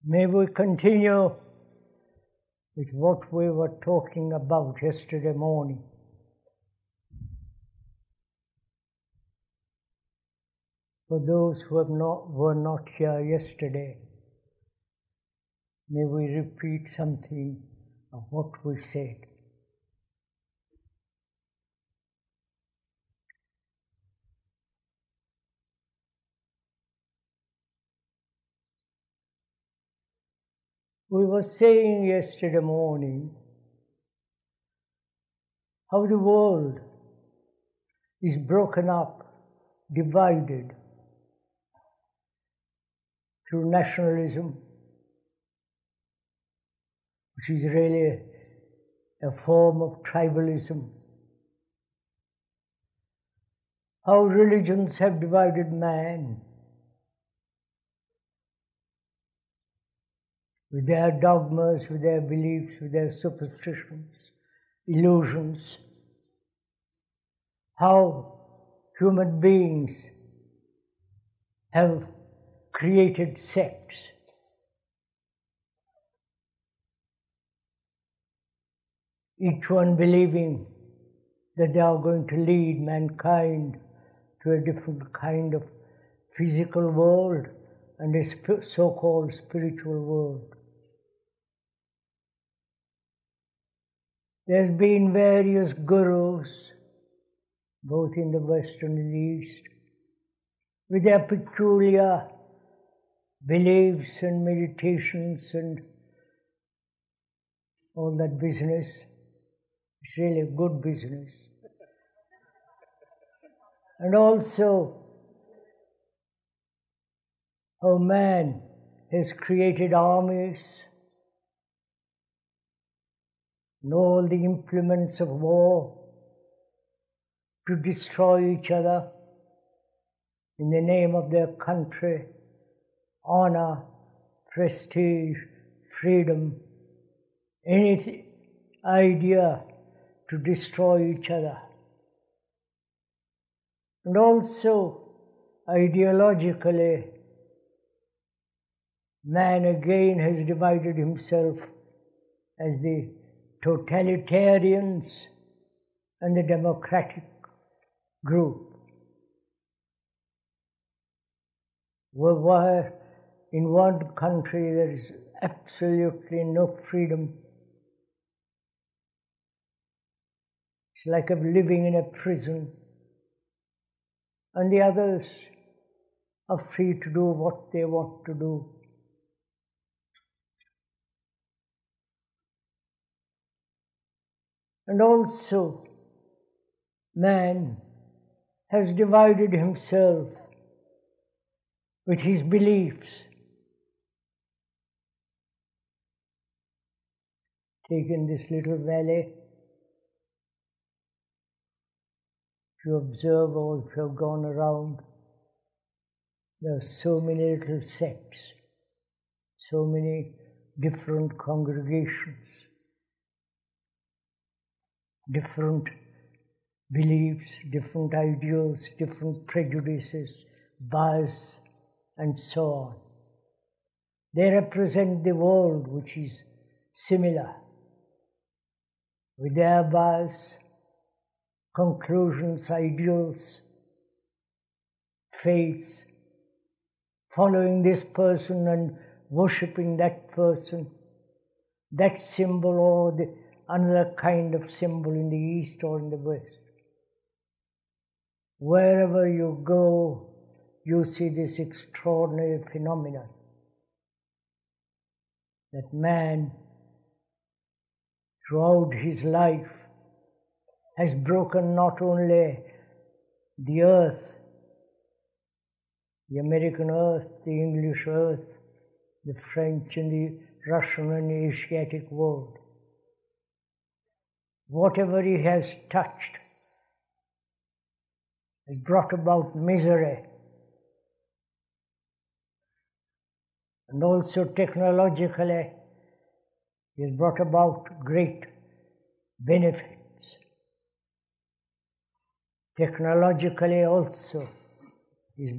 May we continue with what we were talking about yesterday morning. For those who were not here yesterday, may we repeat something of what we said. We were saying yesterday morning how the world is broken up, divided through nationalism, which is really a form of tribalism. How religions have divided man with their dogmas, with their beliefs, with their superstitions, illusions. How human beings have created sects. Each one believing that they are going to lead mankind to a different kind of physical world and a so-called spiritual world. There's been various gurus, both in the West and in the East, with their peculiar beliefs and meditations and all that business. It's really a good business. And also, how man has created armies and all the implements of war to destroy each other in the name of their country, honor, prestige, freedom, any idea to destroy each other. And also, ideologically, man again has divided himself as the totalitarians and the democratic group. Where in one country there is absolutely no freedom. It's like living in a prison. And the others are free to do what they want to do. And also, man has divided himself with his beliefs. Take in this little valley, if you observe or if you have gone around, there are so many little sects, so many different congregations, different beliefs, different ideals, different prejudices, bias, and so on. They represent the world which is similar, with their bias, conclusions, ideals, faiths, following this person and worshipping that person, that symbol or the another kind of symbol in the East or in the West. Wherever you go, you see this extraordinary phenomenon that man, throughout his life, has broken not only the earth, the American earth, the English earth, the French and the Russian and the Asiatic world. Whatever he has touched has brought about misery. And also technologically, he has brought about great benefits. Technologically also, he's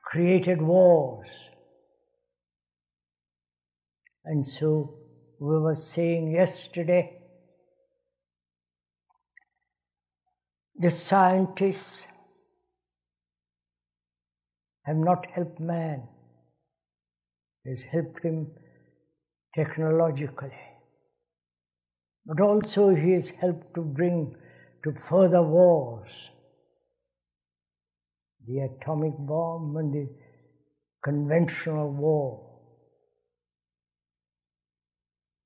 created wars. And so we were saying yesterday, the scientists have not helped man. It has helped him technologically. But also he has helped to bring to further wars. The atomic bomb and the conventional war.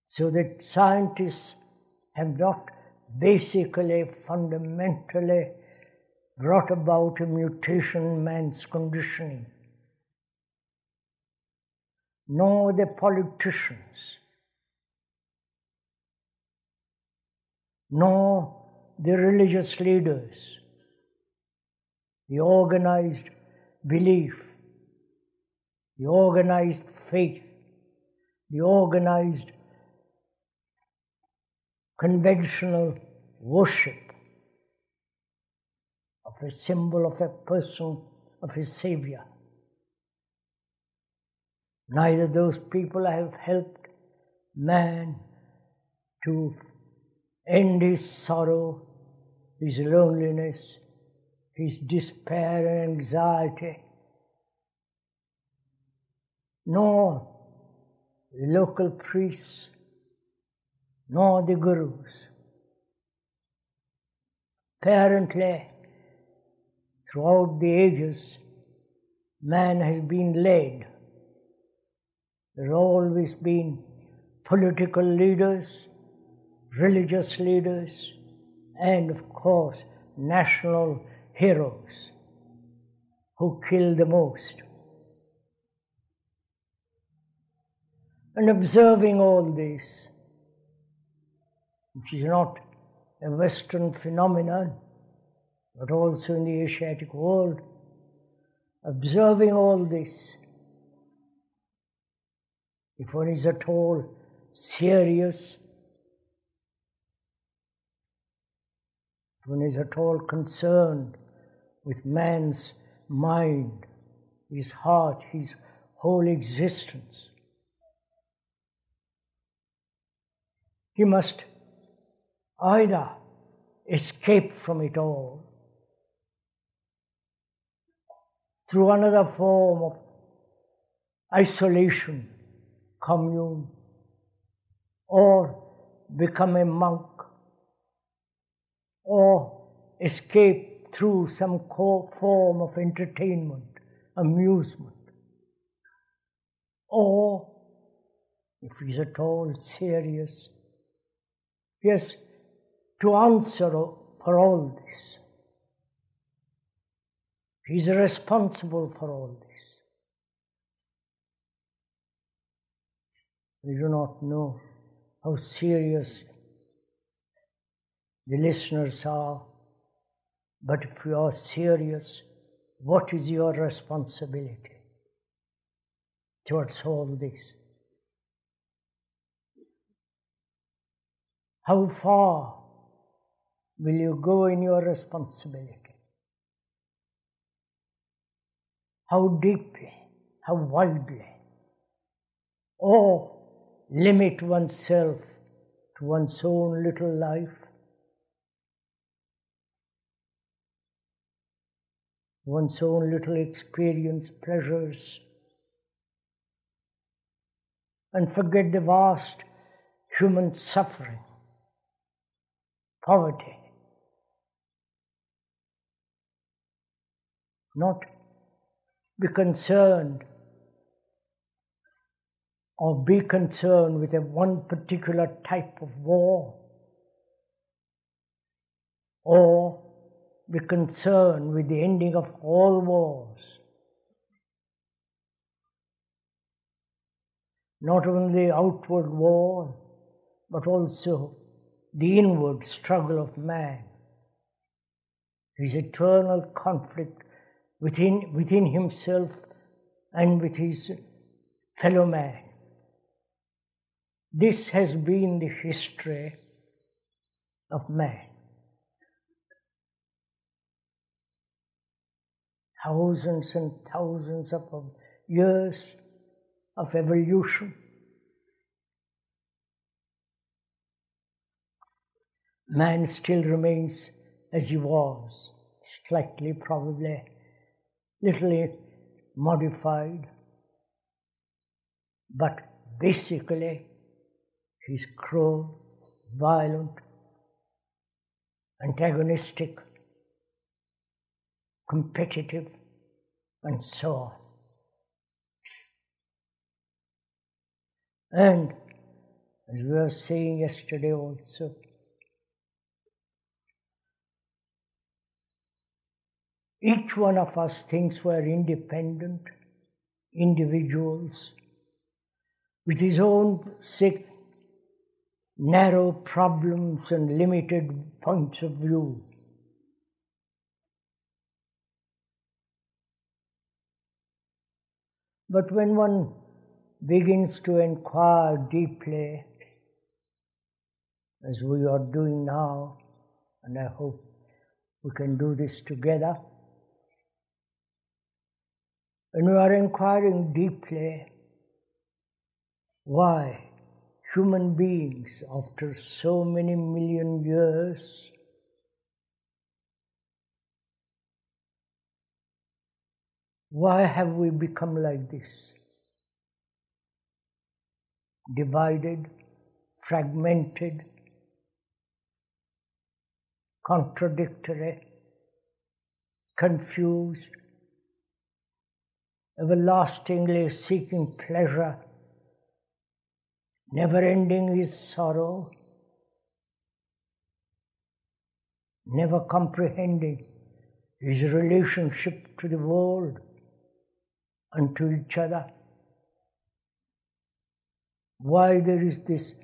So that scientists have not basically, fundamentally brought about a mutation in man's conditioning. Nor the politicians, nor the religious leaders, the organized belief, the organized faith, the organized conventional worship of a symbol of a person, of a savior. Neither those people have helped man to end his sorrow, his loneliness, his despair and anxiety, nor the local priests, nor the gurus. Apparently, throughout the ages, man has been led. There have always been political leaders, religious leaders, and of course, national heroes who kill the most. And observing all this, which is not a Western phenomenon, but also in the Asiatic world, observing all this, if one is at all serious, if one is at all concerned with man's mind, his heart, his whole existence, he must either escape from it all through another form of isolation, commune, or become a monk, or escape through some form of entertainment, amusement, or, if he's at all serious, he has to answer for all this. He's responsible for all this. We do not know how serious the listeners are, but if you are serious, what is your responsibility towards all this? How far will you go in your responsibility? How deeply, how widely? Or limit oneself to one's own little life, one's own little experience, pleasures, and forget the vast human suffering, poverty. Not be concerned or be concerned with one particular type of war, or be concerned with the ending of all wars. Not only outward war, but also the inward struggle of man, his eternal conflict within himself and with his fellow man. This has been the history of man. Thousands and thousands of years of evolution, man still remains as he was, slightly probably, little modified, but basically he's cruel, violent, antagonistic, competitive, and so on. And as we were saying yesterday also, each one of us thinks we're independent individuals with his own sick, narrow problems and limited points of view. But when one begins to inquire deeply, as we are doing now, and I hope we can do this together, when we are inquiring deeply why human beings, after so many million years, why have we become like this? Divided, fragmented, contradictory, confused, everlastingly seeking pleasure, never ending his sorrow, never comprehending his relationship to the world and to each other. Why there is this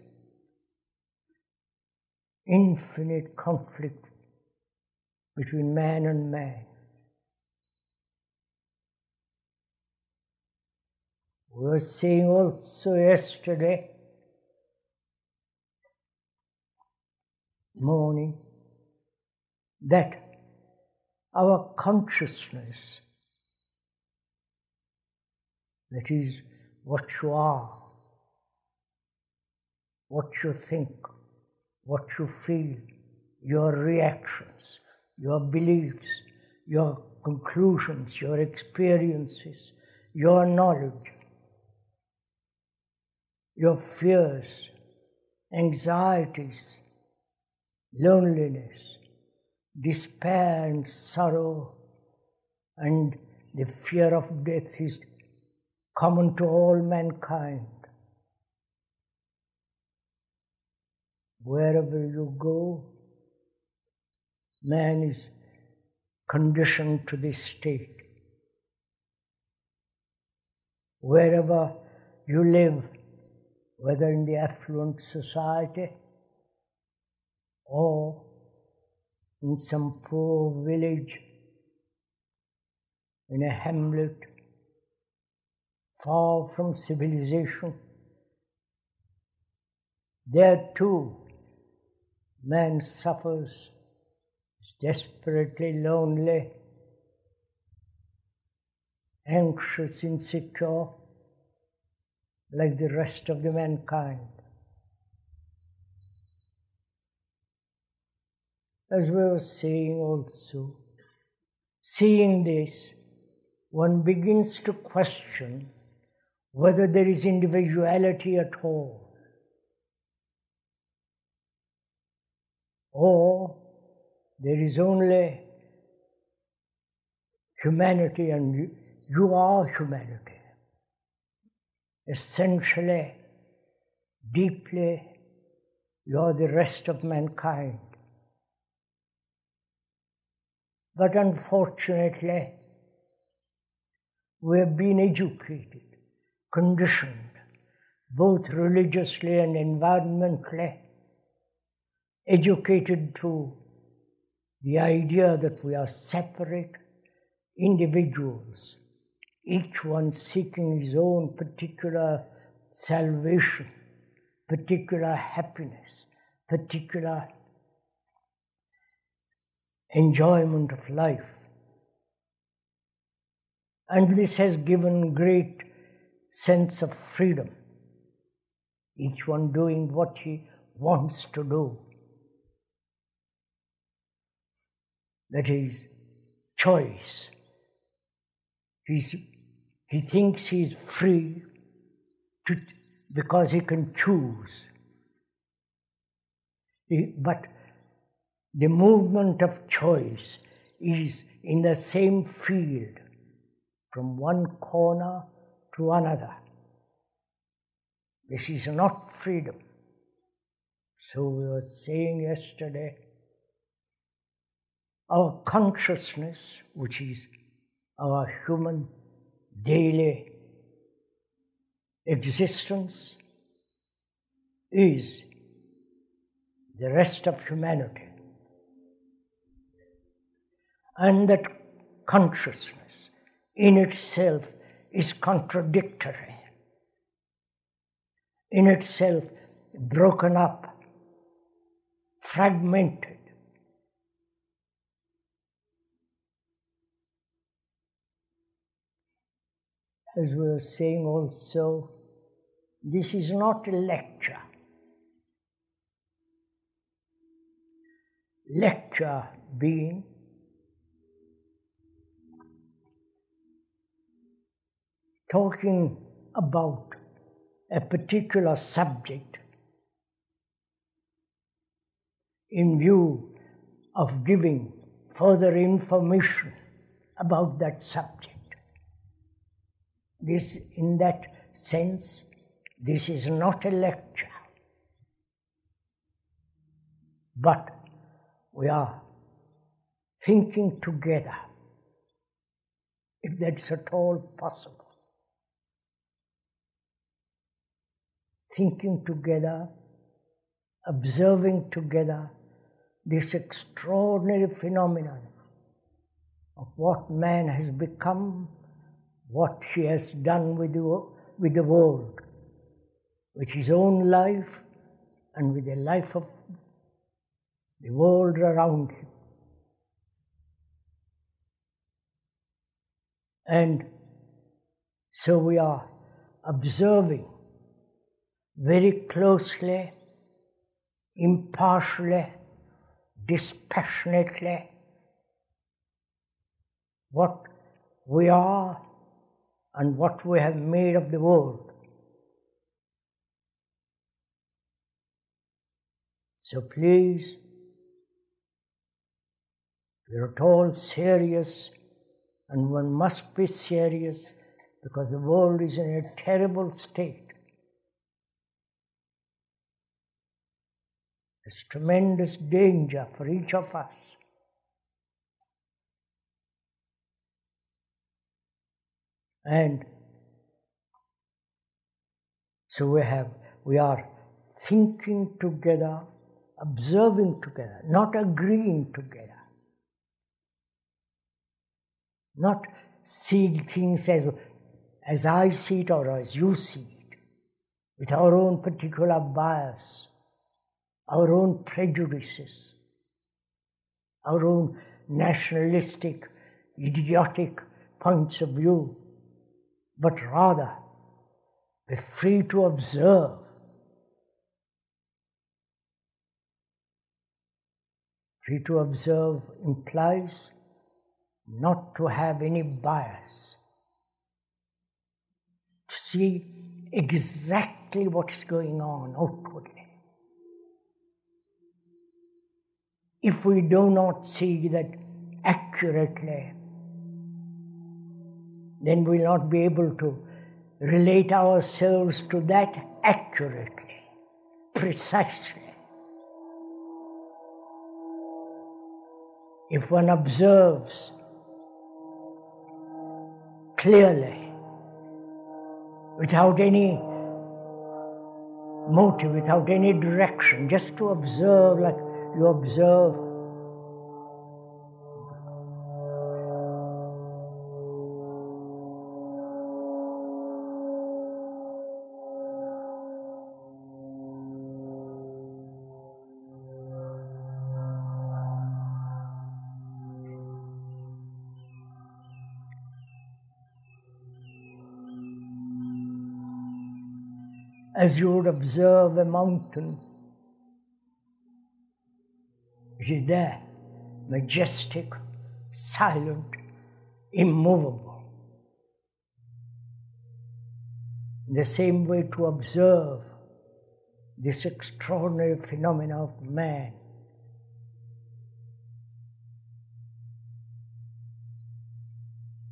infinite conflict between man and man. We were saying also yesterday morning that our consciousness, that is what you are, what you think, what you feel, your reactions, your beliefs, your conclusions, your experiences, your knowledge, your fears, anxieties, loneliness, despair and sorrow, and the fear of death is common to all mankind. Wherever you go, man is conditioned to this state. Wherever you live, whether in the affluent society or in some poor village, in a hamlet, far from civilization, there too man suffers, is desperately lonely, anxious, insecure, like the rest of the mankind. As we were saying also, seeing this, one begins to question whether there is individuality at all, or there is only humanity and you are humanity. Essentially, deeply, you are the rest of mankind. But unfortunately, we have been educated, conditioned, both religiously and environmentally, educated to the idea that we are separate individuals, each one seeking his own particular salvation, particular happiness, particular enjoyment of life. And this has given great sense of freedom, each one doing what he wants to do. that is choice. He thinks he's free because he can choose. But the movement of choice is in the same field, from one corner to another. This is not freedom. So we were saying yesterday, our consciousness, which is our human daily existence, is the rest of humanity. And that consciousness in itself is contradictory, in itself broken up, fragmented. As we were saying also, this is not a lecture. Lecture being talking about a particular subject in view of giving further information about that subject. This, in that sense, this is not a lecture, but we are thinking together, if that's at all possible. Thinking together, observing together this extraordinary phenomenon of what man has become, what he has done with the world, with his own life and with the life of the world around him. And so we are observing very closely, impartially, dispassionately what we are and what we have made of the world. So please, we're at all serious, and one must be serious because the world is in a terrible state. There's tremendous danger for each of us. And so we are thinking together, observing together, not agreeing together. Not seeing things as I see it or as you see it, with our own particular bias, our own prejudices, our own nationalistic, idiotic points of view, but rather be free to observe. Free to observe implies not to have any bias, to see exactly what's going on outwardly. If we do not see that accurately, then we'll not be able to relate ourselves to that accurately, precisely. If one observes clearly, without any motive, without any direction, just to observe like you observe. As you would observe a mountain, it is there. majestic, silent, immovable. The same way to observe this extraordinary phenomena of man.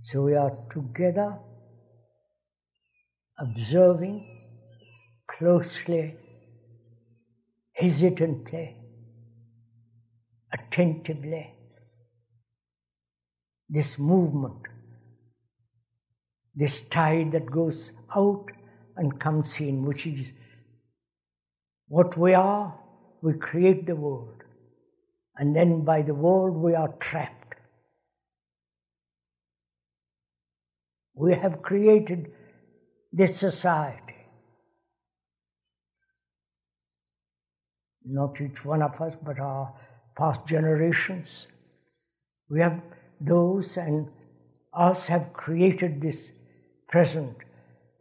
So we are together observing closely, hesitantly, attentively, this movement, this tide that goes out and comes in, which is what we are. We create the world, and then by the world we are trapped. We have created this society. Not each one of us, but our past generations. We have those and us have created this present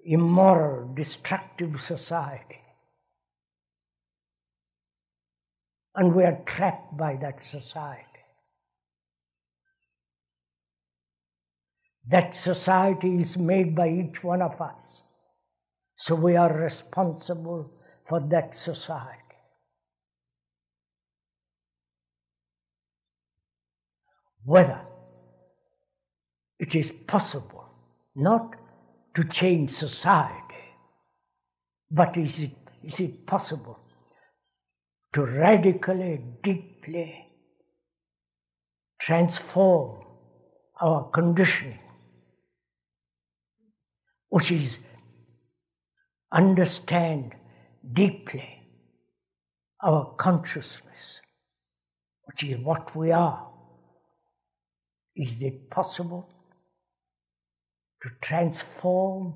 immoral, destructive society. And we are trapped by that society. That society is made by each one of us. So we are responsible for that society. Whether it is possible not to change society, but is it possible to radically, deeply transform our conditioning, which is understand deeply our consciousness, which is what we are. Is it possible to transform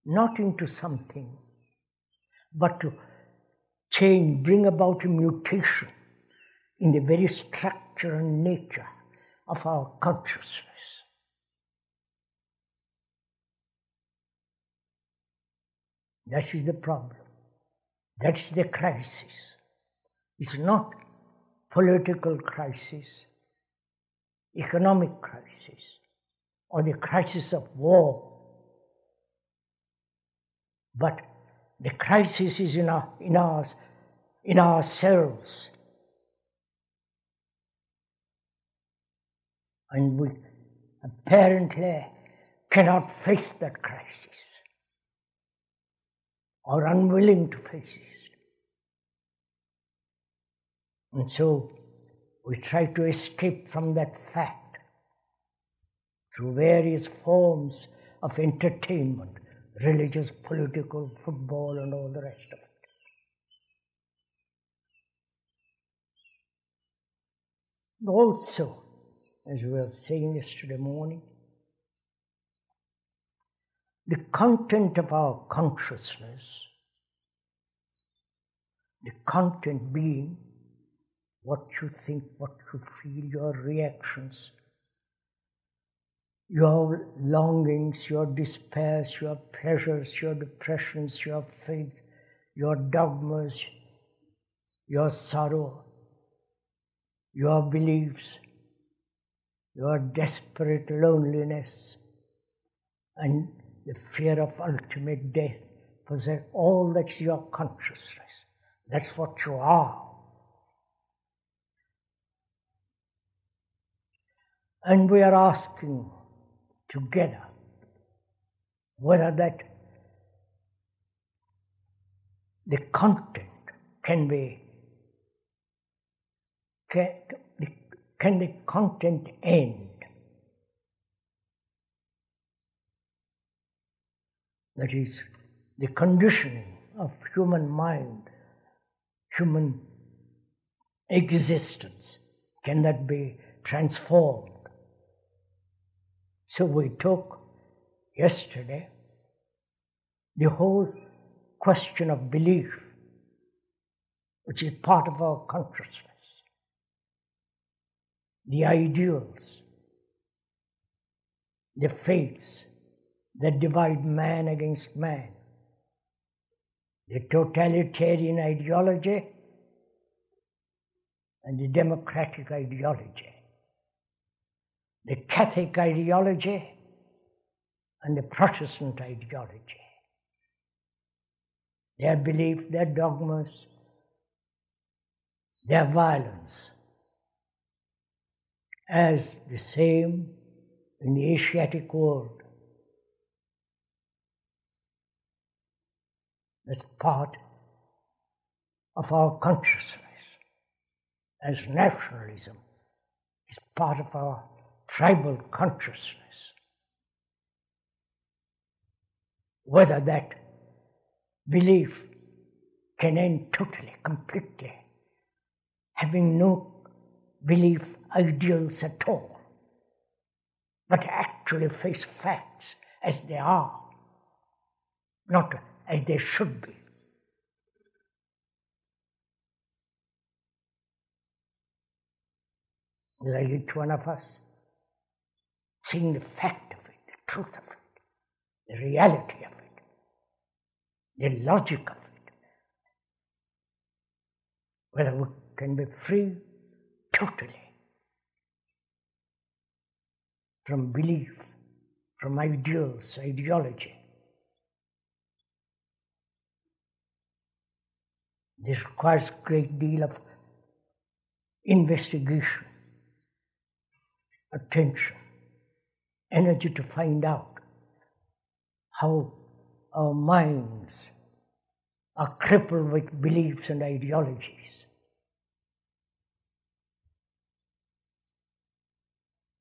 not into something, but to change, bring about a mutation in the very structure and nature of our consciousness? That is the problem. That is the crisis. It's not political crisis, economic crisis, or the crisis of war. But the crisis is in ourselves. And we apparently cannot face that crisis, or unwilling to face it. And so we try to escape from that fact through various forms of entertainment, religious, political, football, and all the rest of it. Also, as we were saying yesterday morning, the content of our consciousness, the content being what you think, what you feel, your reactions, your longings, your despairs, your pleasures, your depressions, your faith, your dogmas, your sorrow, your beliefs, your desperate loneliness, and the fear of ultimate death. Possess all that's your consciousness. That's what you are. And we are asking together whether that the content can the content end? That is, the conditioning of human mind, human existence, can that be transformed? So we took yesterday the whole question of belief, which is part of our consciousness, the ideals, the faiths that divide man against man, the totalitarian ideology and the democratic ideology, the Catholic ideology and the Protestant ideology. Their belief, their dogmas, their violence, as the same in the Asiatic world. That's part of our consciousness, as nationalism is part of our tribal consciousness. Whether that belief can end totally, completely, having no belief ideals at all, but actually face facts as they are, not as they should be. Like each one of us, seeing the fact of it, the truth of it, the reality of it, the logic of it, whether we can be free totally from belief, from ideals, ideology. This requires a great deal of investigation, attention, energy to find out how our minds are crippled with beliefs and ideologies.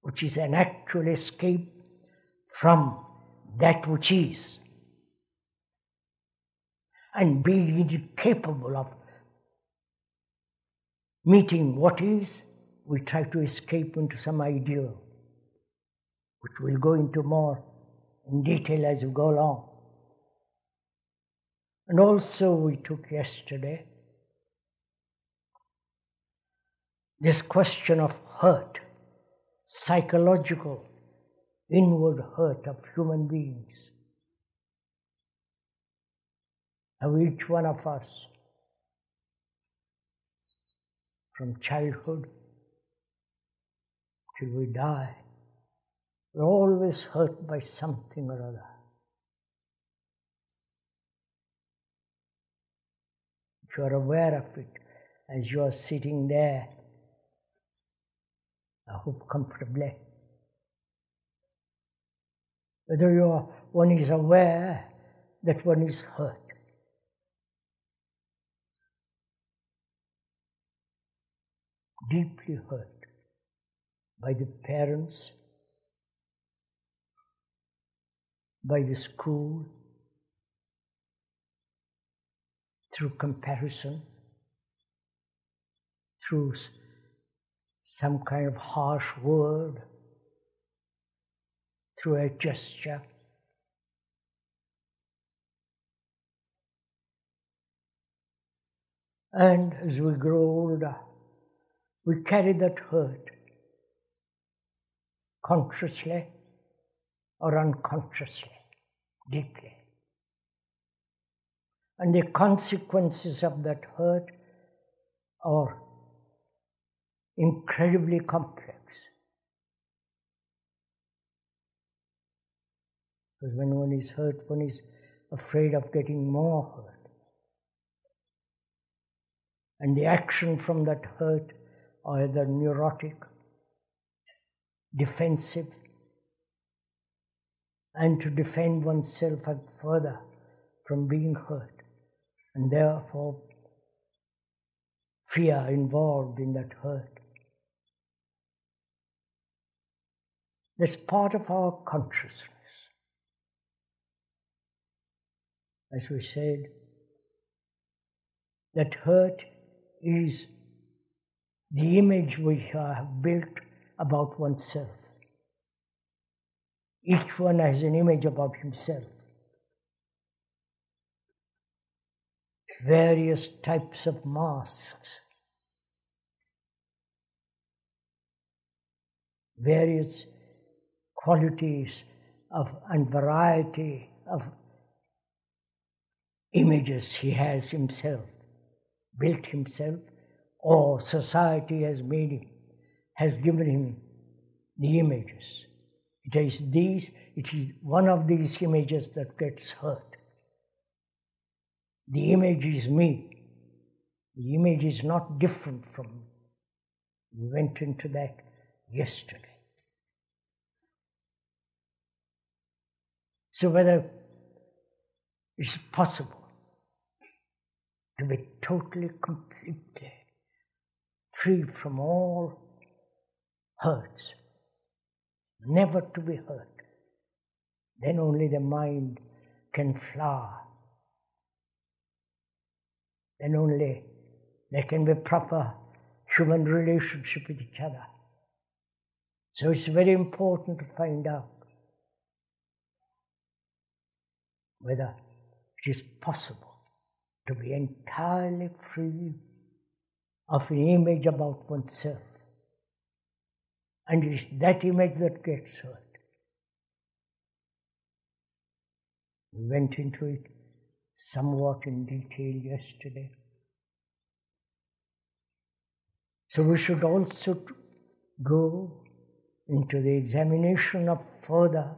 Which is an actual escape from that which is, and being incapable of meeting what is, we try to escape into some ideal, which we'll go into more in detail as we go along. And also we took yesterday this question of hurt, psychological, inward hurt of human beings. How each one of us, from childhood till we die, we're always hurt by something or other. If you are aware of it as you are sitting there, I hope comfortably, whether one is aware that one is hurt. Deeply hurt by the parents, by the school, through comparison, through some kind of harsh word, through a gesture. And as we grow older, we carry that hurt consciously or unconsciously, deeply. And the consequences of that hurt are incredibly complex. Because when one is hurt, one is afraid of getting more hurt. And the action from that hurt are either neurotic, defensive, and to defend oneself further from being hurt, and therefore fear involved in that hurt. That's part of our consciousness. As we said, that hurt is the image we have built about oneself. Each one has an image about himself. Various types of masks, various qualities and variety of images he has himself, built himself, or society has made him, has given him the images. It is one of these images that gets hurt. The image is me. The image is not different from me. We went into that yesterday. So whether it's possible to be totally, completely free from all hurts, never to be hurt, then only the mind can flower. Then only there can be proper human relationship with each other. So it's very important to find out whether it is possible to be entirely free of an image about oneself. And it is that image that gets hurt. We went into it somewhat in detail yesterday. So we should also go into the examination of further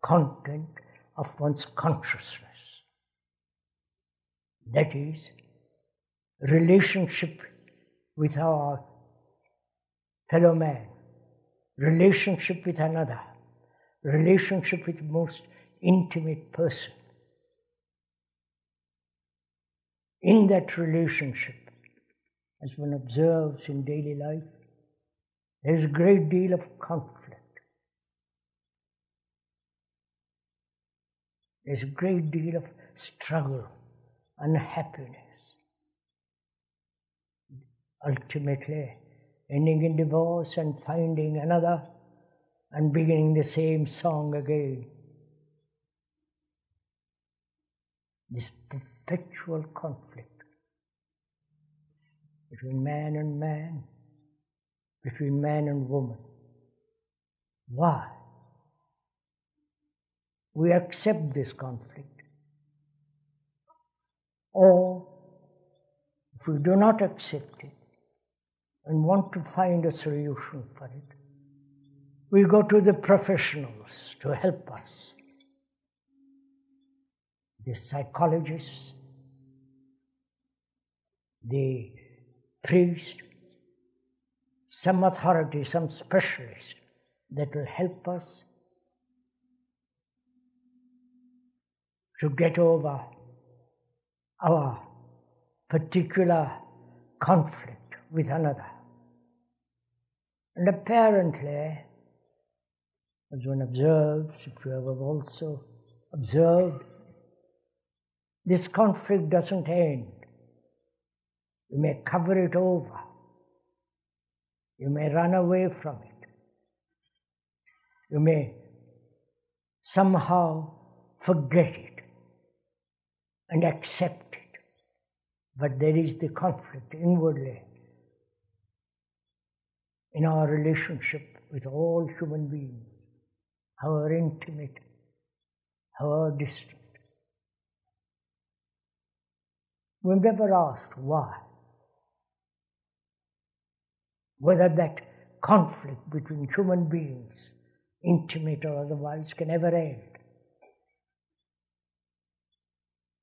content of one's consciousness. That is, relationship with our fellow man, relationship with another, relationship with the most intimate person. In that relationship, as one observes in daily life, there is a great deal of conflict. There's a great deal of struggle, unhappiness, ultimately ending in divorce and finding another and beginning the same song again. This perpetual conflict between man and man, between man and woman. Why? We accept this conflict. Or, if we do not accept it and want to find a solution for it, we go to the professionals to help us. The psychologists, the priest, some authority, some specialist that will help us to get over our particular conflict with another. And apparently, as one observes, if you have also observed, this conflict doesn't end. You may cover it over. You may run away from it. You may somehow forget it and accept it. But there is the conflict inwardly in our relationship with all human beings, however intimate, however distant. We've never asked why. Whether that conflict between human beings, intimate or otherwise, can ever end.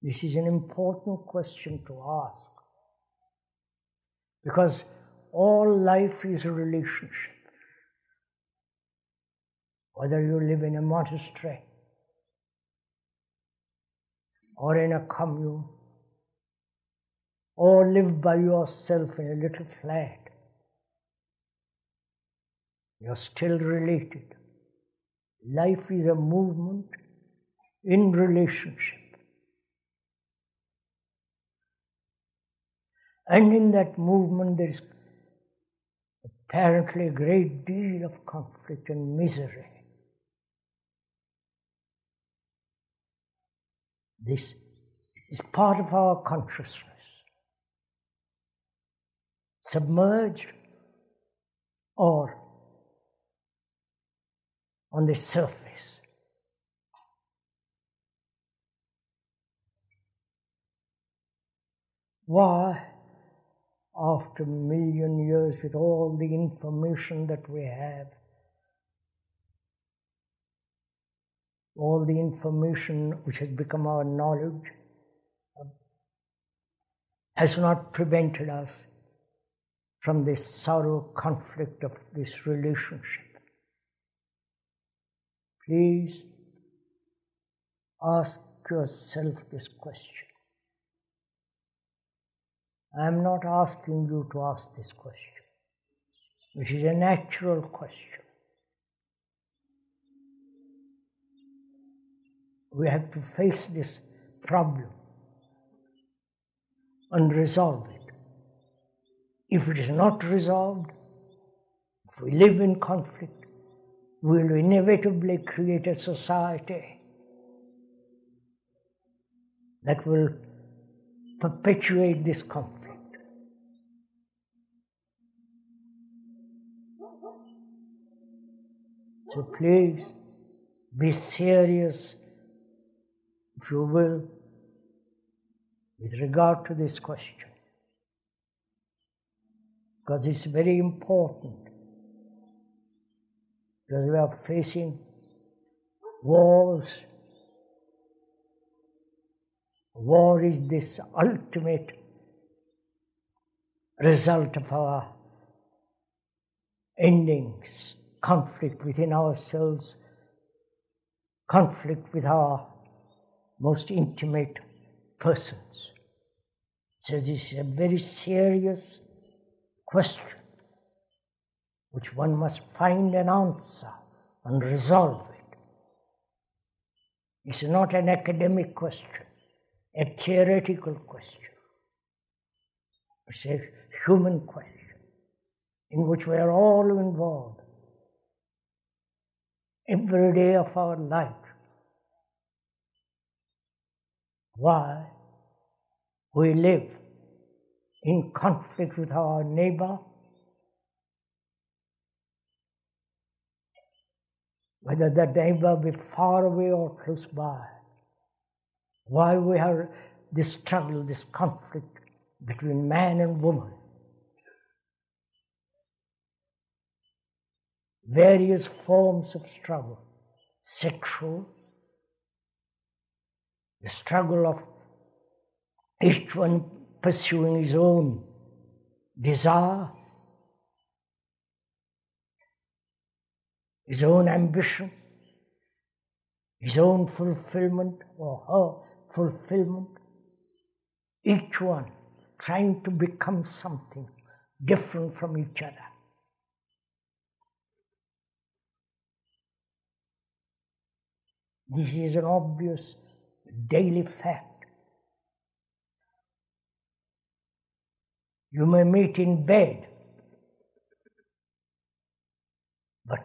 This is an important question to ask, because all life is a relationship. Whether you live in a monastery or in a commune, or live by yourself in a little flat, you're still related. Life is a movement in relationship. And in that movement there is apparently a great deal of conflict and misery. This is part of our consciousness, submerged or on the surface. Why after a million years with all the information that we have, all the information which has become our knowledge, has not prevented us from this sorrow conflict of this relationship. Please ask yourself this question. I am not asking you to ask this question, which is a natural question. We have to face this problem and resolve it. If it is not resolved, if we live in conflict, we will inevitably create a society that will perpetuate this conflict. So please be serious, if you will, with regard to this question, because it's very important, because we are facing wars. War is this ultimate result of our endings, conflict within ourselves, conflict with our most intimate persons. So this is a very serious question which one must find an answer and resolve it. It's not an academic question, a theoretical question. It's a human question in which we are all involved every day of our life. Why we live in conflict with our neighbor, whether that neighbor be far away or close by. Why we have this struggle, this conflict between man and woman. Various forms of struggle, sexual, the struggle of each one pursuing his own desire, his own ambition, his own fulfillment or her fulfillment, each one trying to become something different from each other. This is an obvious daily fact. You may meet in bed, but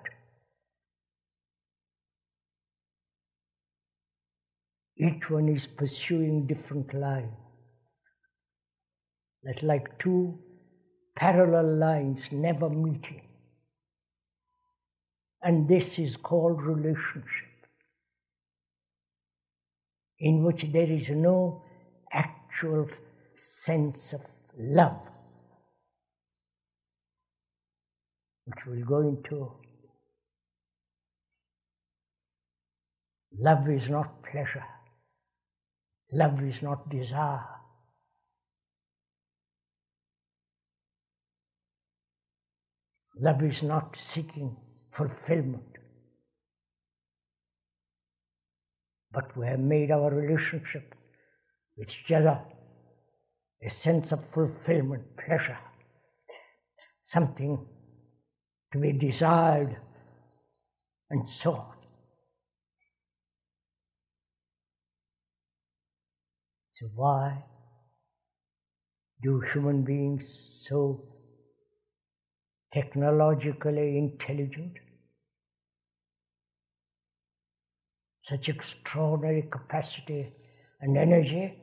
each one is pursuing different lines. That's like two parallel lines never meeting. And this is called relationship, in which there is no actual sense of love, which we'll go into. Love is not pleasure. Love is not desire. Love is not seeking fulfillment. But we have made our relationship with each other a sense of fulfillment, pleasure, something to be desired, and so on. So why do human beings, so technologically intelligent, such extraordinary capacity and energy,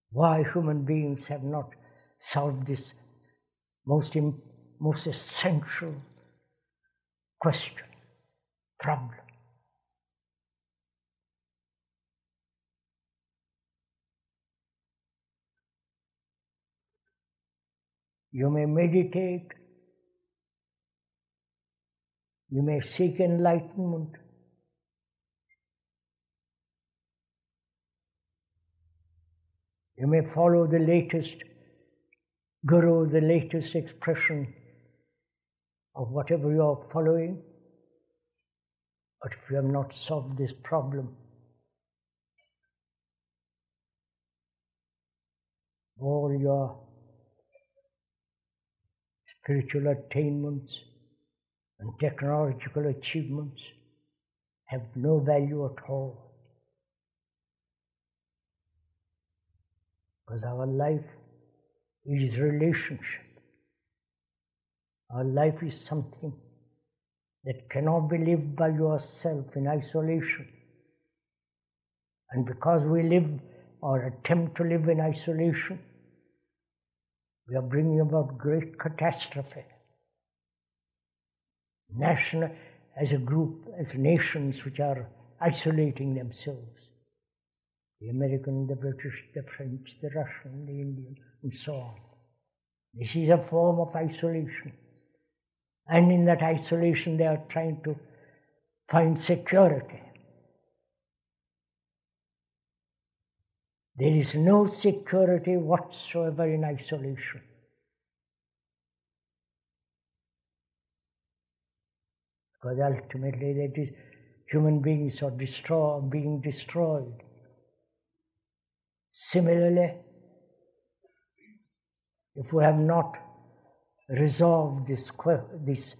why human beings have not solved this most essential question, problem? You may meditate. You may seek enlightenment. You may follow the latest guru, the latest expression of whatever you are following. But if you have not solved this problem, all your spiritual attainments and technological achievements have no value at all. Because our life is relationship. Our life is something that cannot be lived by yourself in isolation. And because we live or attempt to live in isolation, we are bringing about great catastrophe. National, as a group, as nations which are isolating themselves. The American, the British, the French, the Russian, the Indian, and so on. This is a form of isolation. And in that isolation they are trying to find security. There is no security whatsoever in isolation. Because ultimately that is, human beings are being destroyed. Similarly, if we have not resolved this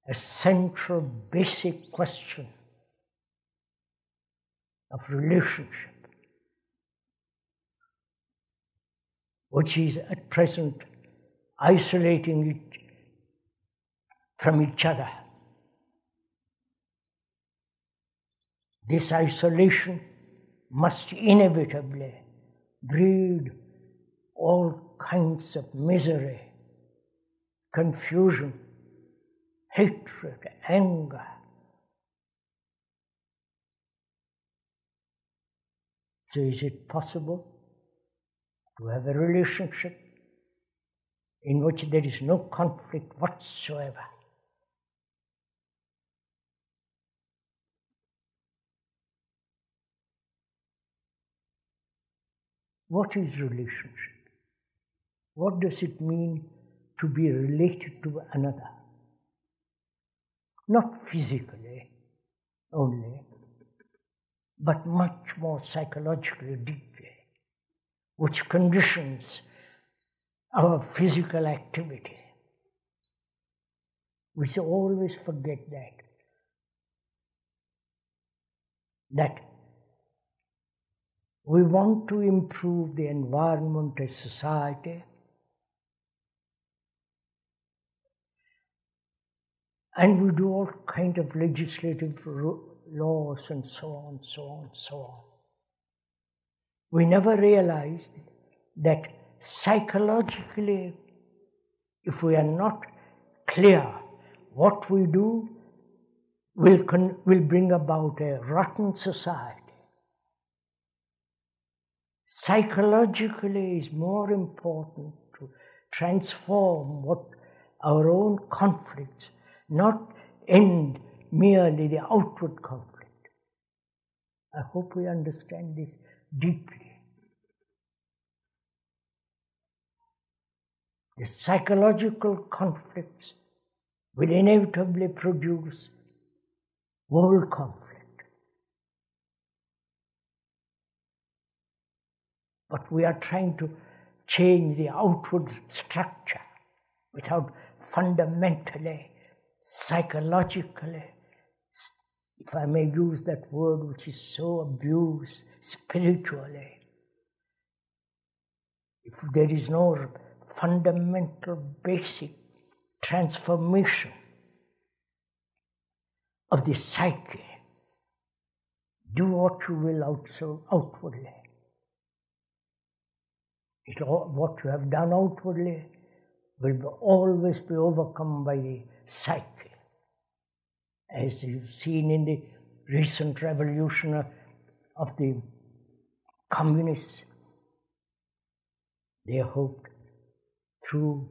essential, basic question of relationship, which is at present isolating it from each other. This isolation must inevitably breed all kinds of misery, confusion, hatred, anger. So is it possible to have a relationship in which there is no conflict whatsoever? What is relationship? What does it mean to be related to another? Not physically only, but much more psychologically, deeply, which conditions our physical activity. We always forget that we want to improve the environment as society, and we do all kinds of legislative laws and so on, so on, so on. We never realized that psychologically, if we are not clear what we do, will bring about a rotten society. Psychologically is more important to transform what our own conflicts, not end merely the outward conflict. I hope we understand this deeply. The psychological conflicts will inevitably produce world conflict. But we are trying to change the outward structure without fundamentally, psychologically, if I may use that word which is so abused, spiritually. If there is no fundamental, basic transformation of the psyche, do what you will outwardly. What you have done outwardly will always be overcome by the psyche. As you've seen in the recent revolution of the communists, they hoped through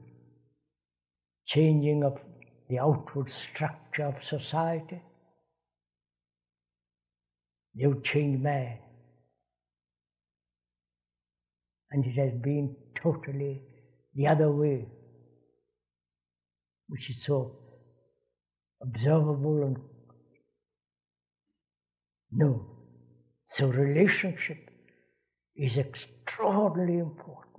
changing of the outward structure of society. They would change man. And it has been totally the other way, which is so observable and known. So relationship is extraordinarily important.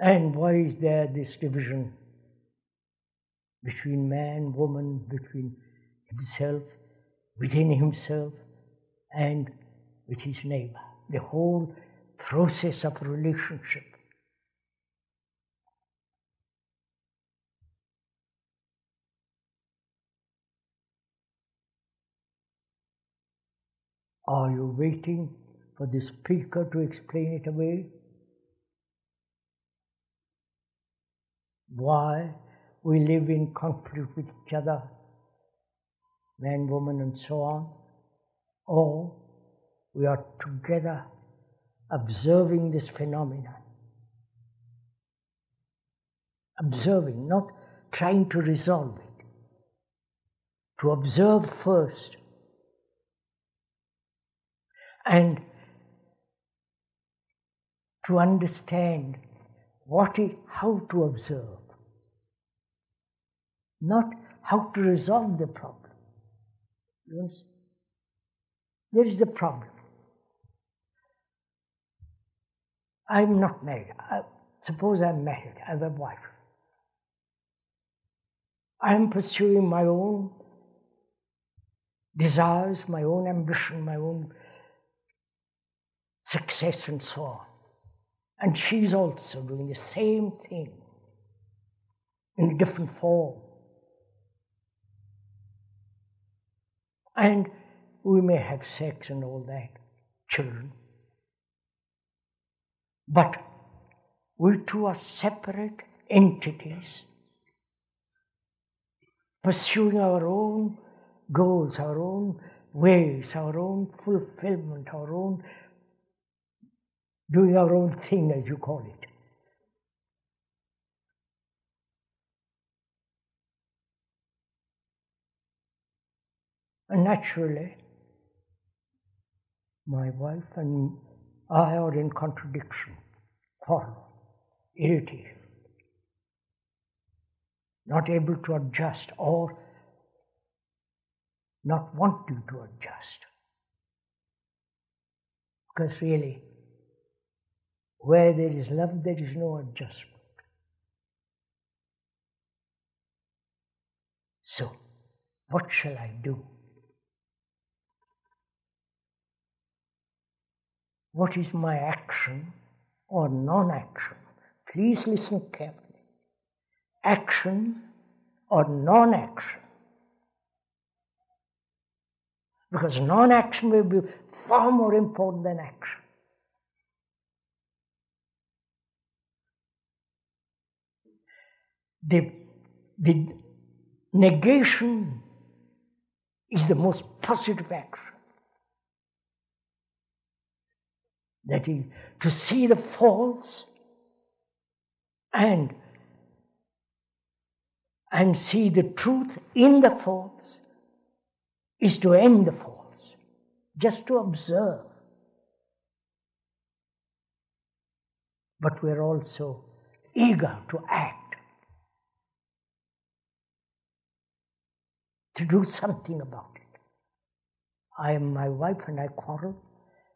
And why is there this division between man, woman, between himself, within himself, and with his neighbor? The whole process of relationship. Are you waiting for the speaker to explain it away? Why we live in conflict with each other, man, woman, and so on? Or we are together observing this phenomenon. Observing, not trying to resolve it. To observe first. And to understand how to observe. Not how to resolve the problem. Yes? There is the problem. I'm not married. Suppose I'm married. I have a wife. I am pursuing my own desires, my own ambition, my own success, and so on. And she's also doing the same thing in a different form. And we may have sex and all that, children. But we two are separate entities pursuing our own goals, our own ways, our own fulfillment, our own doing our own thing, as you call it. And naturally, my wife and I are in contradiction, quarrel, irritation, not able to adjust or not wanting to adjust. Because really, where there is love, there is no adjustment. So, what shall I do? What is my action or non-action? Please listen carefully. Action or non-action? Because non-action will be far more important than action. The negation is the most positive action. That is, to see the false and see the truth in the false is to end the false, just to observe. But we're also eager to act, to do something about it. I am my wife and I quarrel,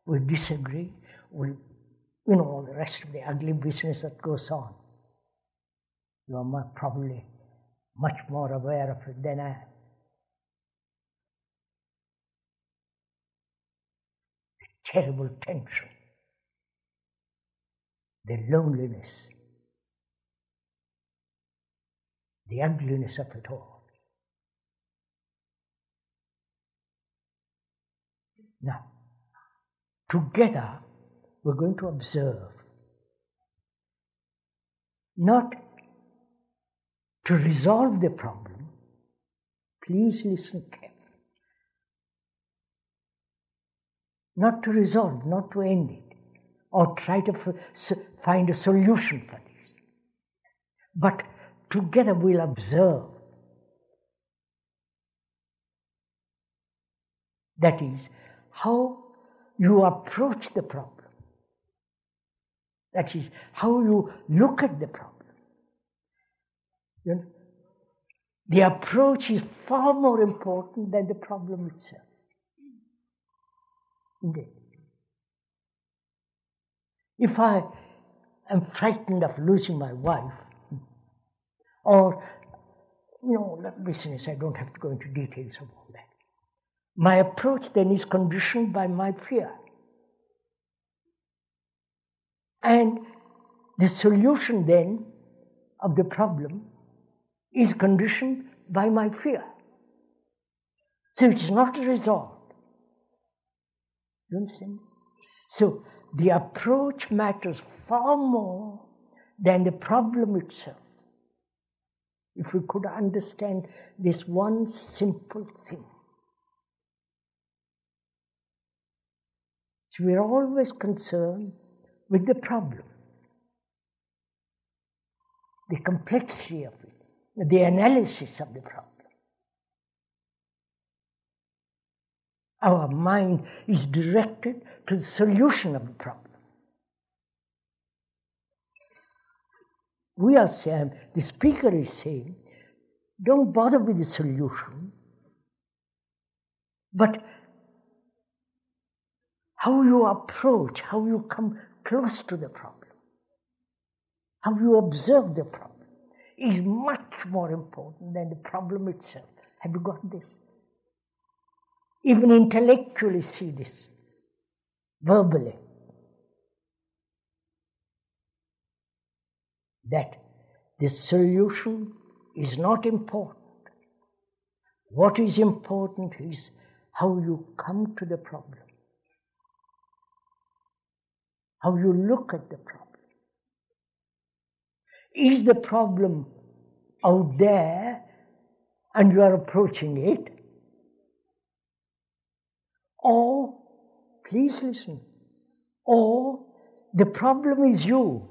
we disagree, all the rest of the ugly business that goes on. You are probably much more aware of it than I am. The terrible tension, the loneliness, the ugliness of it all. Now, together, we're going to observe, not to resolve the problem. Please listen carefully. Not to resolve, not to end it, or try to find a solution for this. But together we'll observe. That is, how you approach the problem. That is, how you look at the problem. You know, the approach is far more important than the problem itself. Indeed. If I am frightened of losing my wife, or, business, I don't have to go into details of all that. My approach then is conditioned by my fear. And the solution then of the problem is conditioned by my fear. So it is not resolved. You understand? So the approach matters far more than the problem itself. If we could understand this one simple thing. So we are always concerned with the problem, the complexity of it, the analysis of the problem. Our mind is directed to the solution of the problem. We are saying, the speaker is saying, don't bother with the solution, but how you approach, how you come close to the problem, how you observe the problem is much more important than the problem itself. Have you got this? Even intellectually see this, verbally. That the solution is not important. What is important is how you come to the problem, how you look at the problem. Is the problem out there and you are approaching it? Or, please listen, or the problem is you.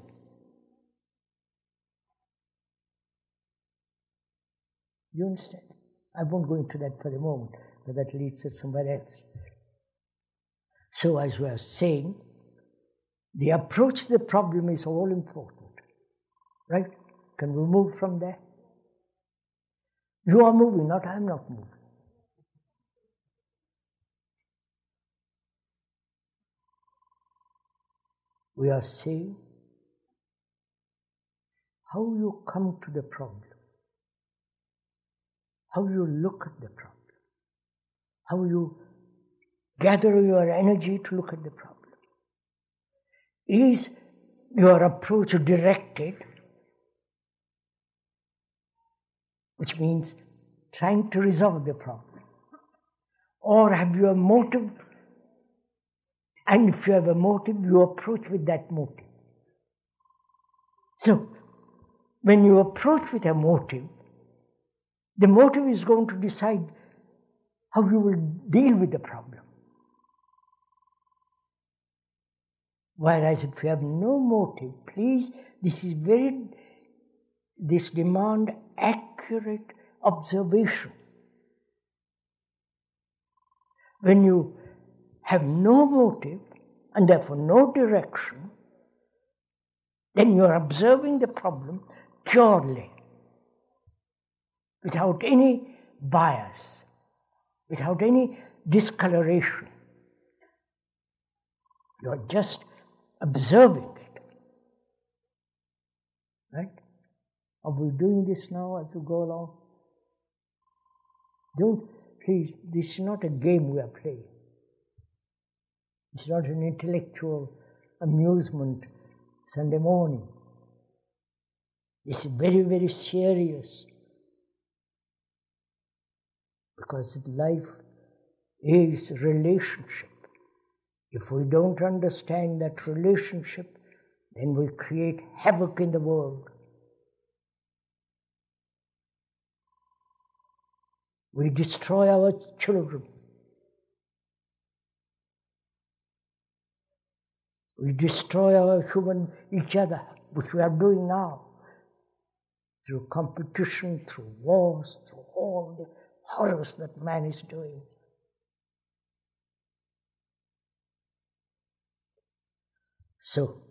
You understand? I won't go into that for the moment, but that leads us somewhere else. So as we are saying, the approach to the problem is all important. Right? Can we move from there? You are moving, not I am not moving. We are saying how you come to the problem, how you look at the problem, how you gather your energy to look at the problem. Is your approach directed, which means trying to resolve the problem? Or have you a motive? And if you have a motive, you approach with that motive. So, when you approach with a motive, the motive is going to decide how you will deal with the problem. Whereas if you have no motive, please, this demand accurate observation. When you have no motive and therefore no direction, then you are observing the problem purely, without any bias, without any discoloration. You are just observing it. Right? Are we doing this now as we go along? Please, this is not a game we are playing. It's not an intellectual amusement Sunday morning. This is very, very serious. Because life is relationship. If we don't understand that relationship, then we create havoc in the world. We destroy our children. We destroy each other, which we are doing now, through competition, through wars, through all the horrors that man is doing. So,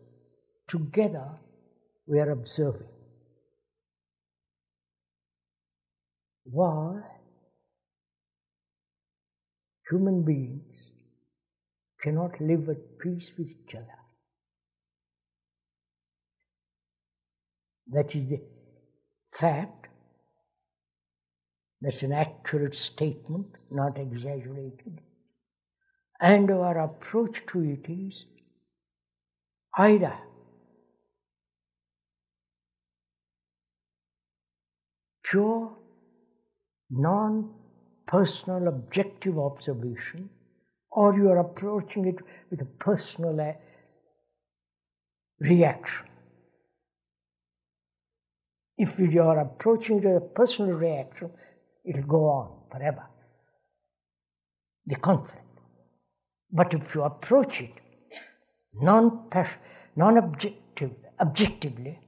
together we are observing. Why human beings cannot live at peace with each other. That is the fact. That's an accurate statement, not exaggerated. And our approach to it is either pure, non-personal, objective observation, or you are approaching it with a personal reaction. If you are approaching it with a personal reaction, it will go on forever, the conflict. But if you approach it objectively,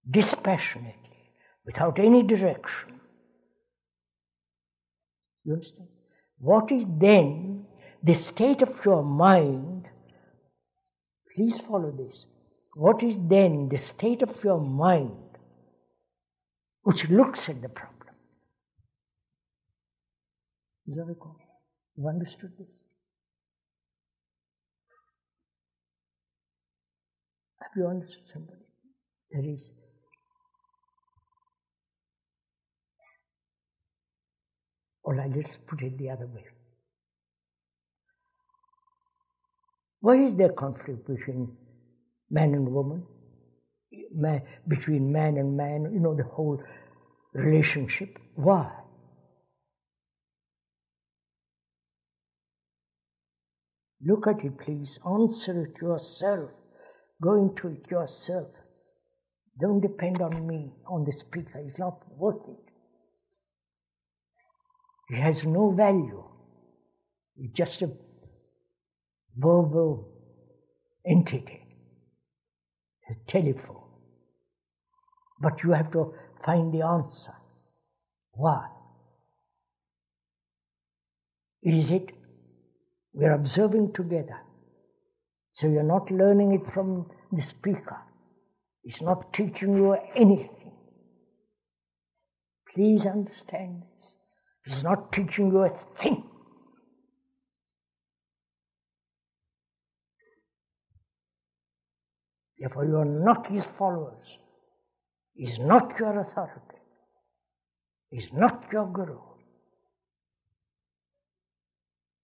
dispassionately, without any direction, you understand? What is then the state of your mind? Please follow this. What is then the state of your mind which looks at the problem? Is that right? You understood this? Have you understood somebody? There is. Or let's put it the other way. Why is there conflict between man and woman? Between man and man, the whole relationship. Why? Look at it, please. Answer it yourself. Go into it yourself. Don't depend on me, on the speaker. It's not worth it. It has no value. It's just a verbal entity, a telephone. But you have to find the answer. Why? Is it we're observing together? So you're not learning it from the speaker. It's not teaching you anything. Please understand this. It's not teaching you a thing. Therefore, you are not his followers. He's not your authority. He's not your guru.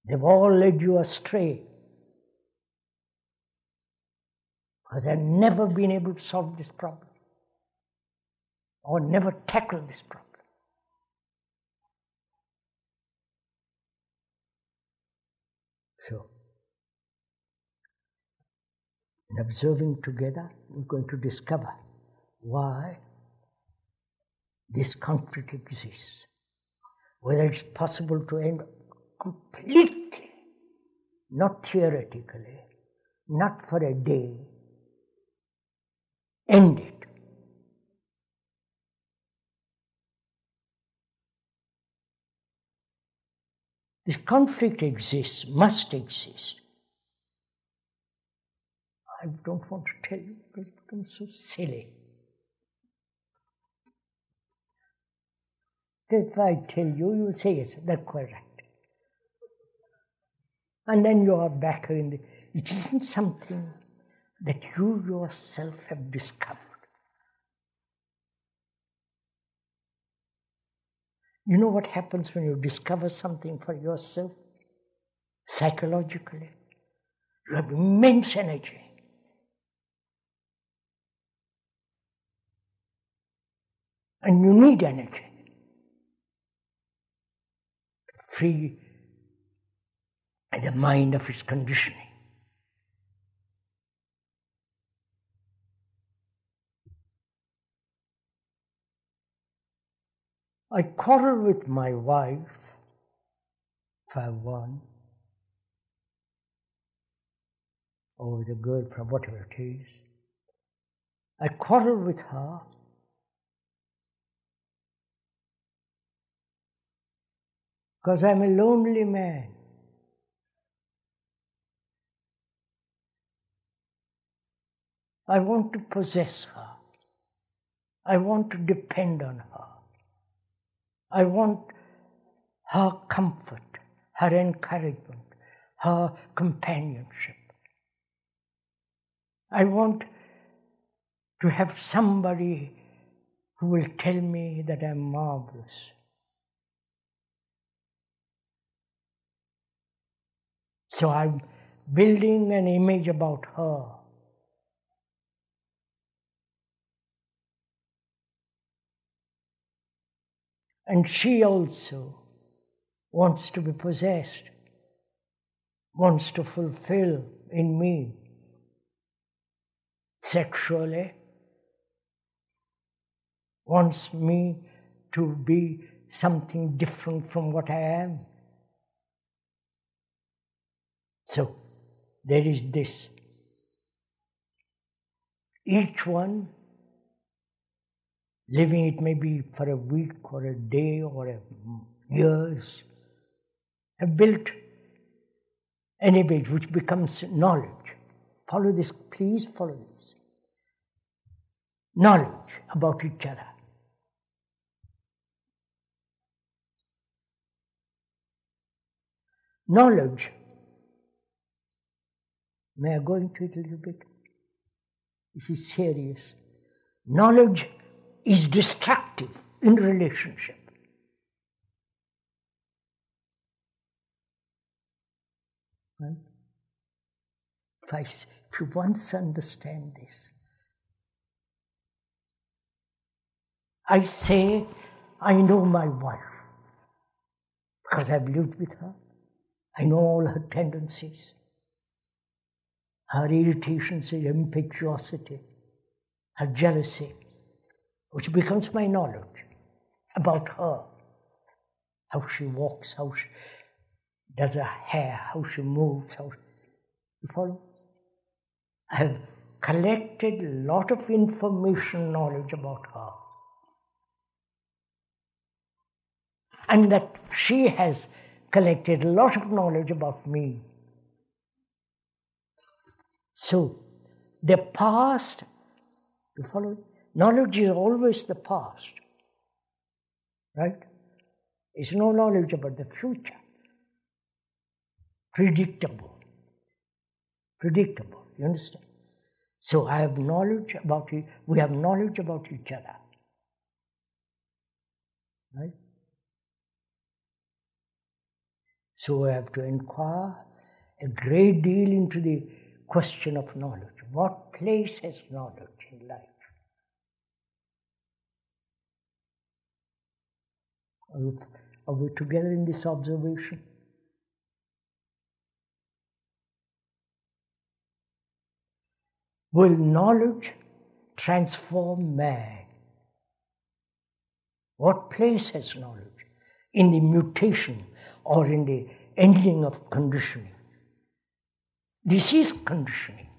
They've all led you astray because they've never been able to solve this problem or never tackle this problem. So, in observing together, we're going to discover why this conflict exists, whether it's possible to end completely, not theoretically, not for a day, end it. This conflict exists, must exist. I don't want to tell you because it becomes so silly. If I tell you, you will say, yes, that's quite right. And then you are back in the... It isn't something that you yourself have discovered. You know what happens when you discover something for yourself? Psychologically, you have immense energy. And you need energy to free the mind of its conditioning. I quarrel with my wife, if I have one, or with a girlfriend, whatever it is. I quarrel with her. Because I'm a lonely man. I want to possess her. I want to depend on her. I want her comfort, her encouragement, her companionship. I want to have somebody who will tell me that I'm marvelous. So I'm building an image about her. And she also wants to be possessed, wants to fulfill in me sexually, wants me to be something different from what I am. So there is this. Each one living it maybe for a week or a day or years, have built an image which becomes knowledge. Follow this, please follow this. Knowledge about each other. Knowledge. May I go into it a little bit? This is serious. Knowledge is destructive in relationship. Right? If you once understand this, I say, I know my wife because I've lived with her. I know all her tendencies, her irritations, her impetuosity, her jealousy, which becomes my knowledge about her, how she walks, how she does her hair, how she moves, you follow? I have collected a lot of information, knowledge about her. And that she has collected a lot of knowledge about me. So, the past, you follow? Knowledge is always the past, right? It's no knowledge about the future. Predictable, you understand? So I have knowledge about it, we have knowledge about each other, right? So I have to inquire a great deal into the question of knowledge. What place has knowledge in life? Are we together in this observation? Will knowledge transform man? What place has knowledge in the mutation or in the ending of conditioning? This is conditioning.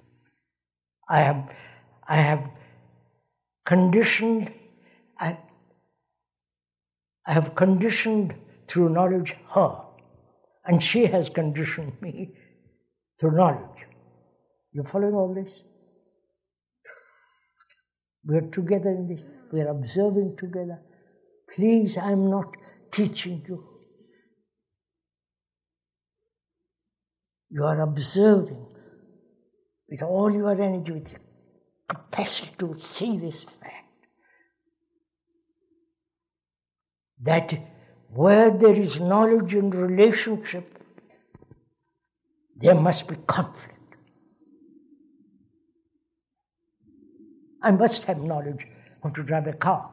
I have conditioned, I have conditioned through knowledge her, and she has conditioned me through knowledge. You following all this? We are together in this. We are observing together. Please, I am not teaching you. You are observing with all your energy, with your capacity to see this fact. That where there is knowledge in relationship, there must be conflict. I must have knowledge how to drive a car,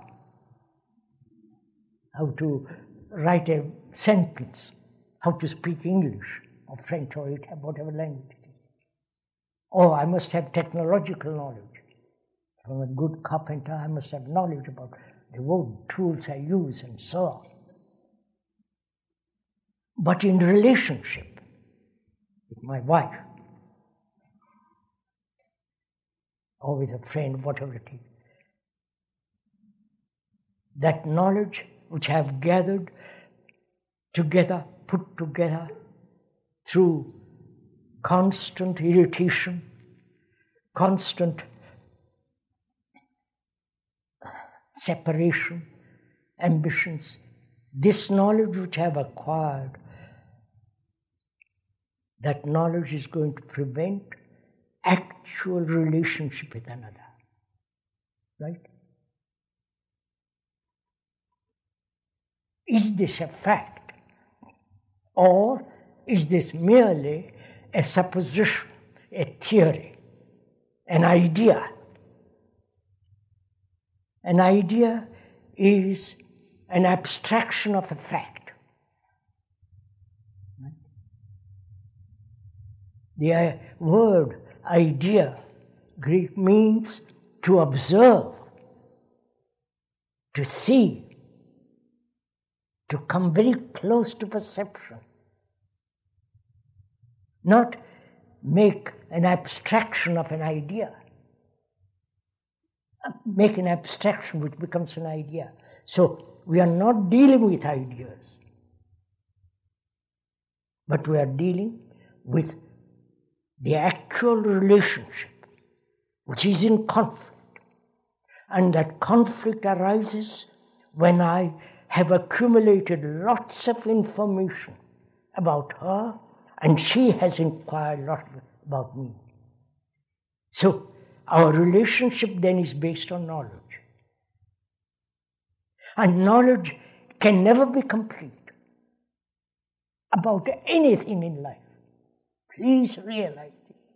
how to write a sentence, how to speak English or French or whatever language it is. Or I must have technological knowledge. If I'm a good carpenter, I must have knowledge about the wood tools I use and so on. But in relationship with my wife, or with a friend, whatever it is. That knowledge which I have gathered together, put together through constant irritation, constant separation, ambitions, this knowledge which I have acquired, that knowledge is going to prevent actual relationship with another. Right? Is this a fact? Or is this merely a supposition, a theory, an idea? An idea is an abstraction of a fact. The word idea, Greek, means to observe, to see, to come very close to perception. Not make an abstraction of an idea. Make an abstraction which becomes an idea. So we are not dealing with ideas, but we are dealing with the actual relationship which is in conflict. And that conflict arises when I have accumulated lots of information about her and she has inquired a lot about me. So our relationship then is based on knowledge. And knowledge can never be complete about anything in life. Please realize this.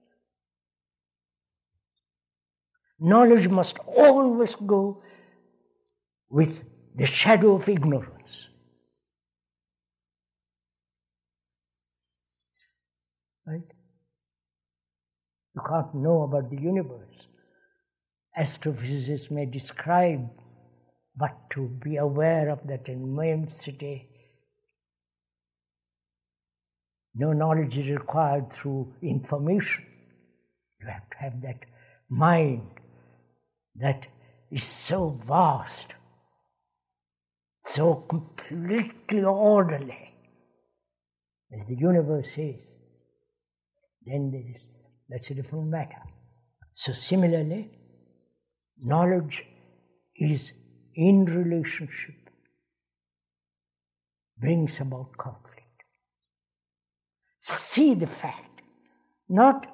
Knowledge must always go with the shadow of ignorance. Right? You can't know about the universe. Astrophysicists may describe, but to be aware of that immensity, no knowledge is required through information. You have to have that mind that is so vast, so completely orderly, as the universe is. Then that's a different matter. So similarly, knowledge is in relationship, brings about conflict. See the fact, not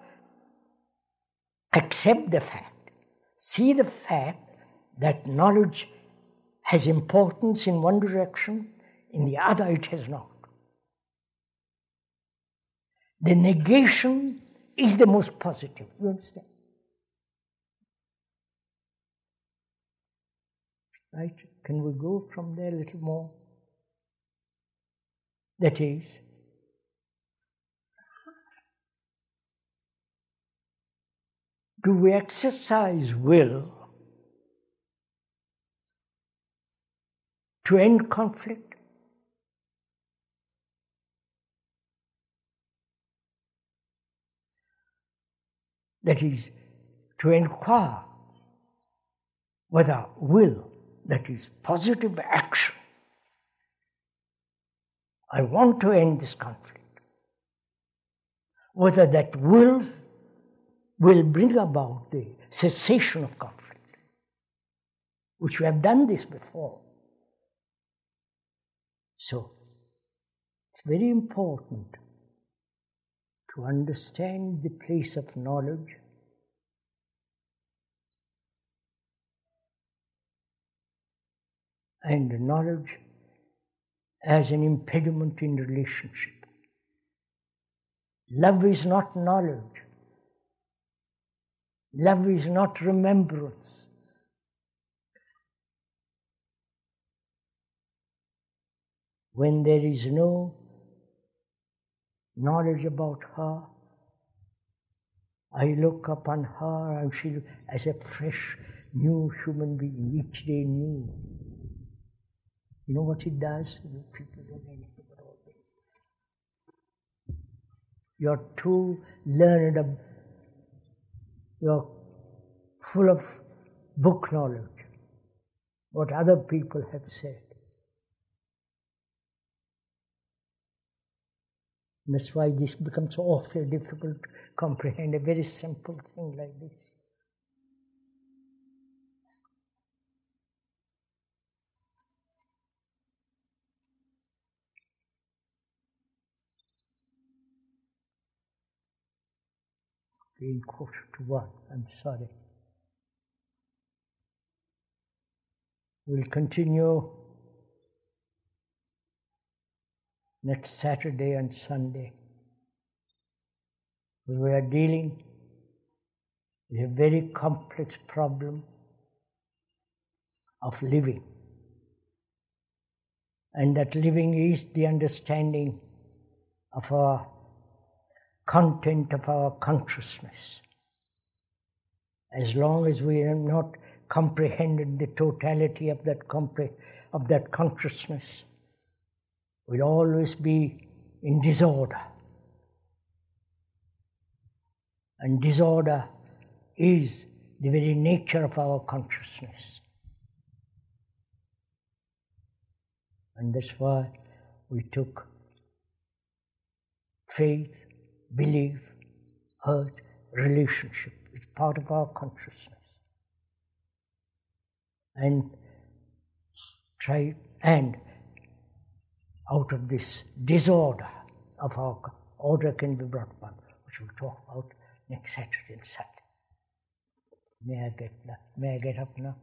accept the fact. See the fact that knowledge has importance in one direction, in the other it has not. The negation is the most positive. You understand? Right? Can we go from there a little more? That is, do we exercise will to end conflict? That is, to inquire whether will, that is positive action, I want to end this conflict, whether that will bring about the cessation of conflict, which we have done this before. So, it's very important to understand the place of knowledge and knowledge as an impediment in relationship. Love is not knowledge. Love is not remembrance. When there is no knowledge about her, I look upon her and she as a fresh, new human being, each day new. You know what it does? People don't know anything about all this. You're too learned, you're full of book knowledge, what other people have said. And that's why this becomes so awfully difficult to comprehend, a very simple thing like this. In 1:45, I'm sorry. We'll continue next Saturday and Sunday. Because we are dealing with a very complex problem of living. And that living is the understanding of our content of our consciousness. As long as we have not comprehended the totality of that consciousness, we'll always be in disorder. And disorder is the very nature of our consciousness. And that's why we took faith, belief, hurt, relationship. It's part of our consciousness. And out of this disorder of our order can be brought back, which we'll talk about next Saturday and Sunday. May I get up now?